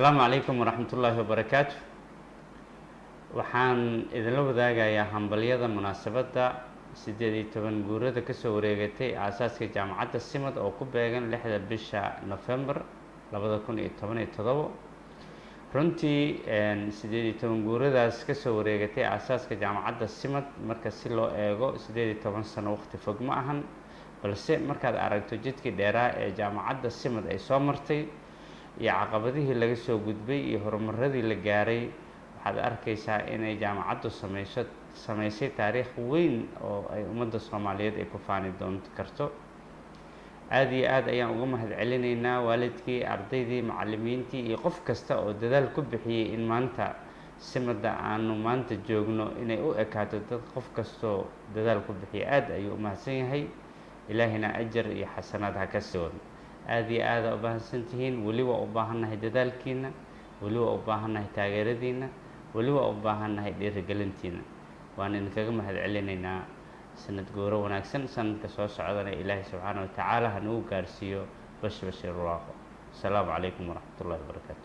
السلام عليكم ورحمة الله وبركاته. waxaan idinla wadaagayaa hambaliyada munaasabada 18 guurada ka soo wareegatay aasaaska jaamacadda Simad oo ku beegan 6 bisha November 2017. runtii 18 guuradaas ka soo wareegatay aasaaska jaamacadda Simad marka si loo eego 18 sano waqti fog ma ahan, balse markaad aragto jidkii dheeraa ee jaamacadda Simad ay soo martay iyo caqabadihii laga soo gudbay iyo horumaradii la gaaray, waxaad arkaysaa inay jaamacaddu samaysay taariikh weyn oo ay ummadda Soomaaliyeed ay ku faani doonto karto. aad iyo aad ayaan uga mahadcelinaynaa waalidkii, ardaydii, macallimiintii iyo qof kasta oo dadaal ku bixiyay in maanta Simada aanu maanta joogno inay u ekaato dad qof kastoo dadaal ku bixiyay. aad ayuu u mahadsan yahay, ilaahina ajar iyo xasanaad ha ka soo aad iyo aad u baahantihiin. weli waa u baahannahay dadaalkiina, weli waa u baahannahay taageeradiina, weli waa u baahannahay dhiirigelintiina. waan idinkaga mahadcelinaynaa. sanad gooro wanaagsan, sanadka soo socdana ilaahay subxaanahu wa tacaala ha nagu gaarsiiyo bashir barwaaqo. asalaamu calaykum waraxmatullaahi wabarakaatu.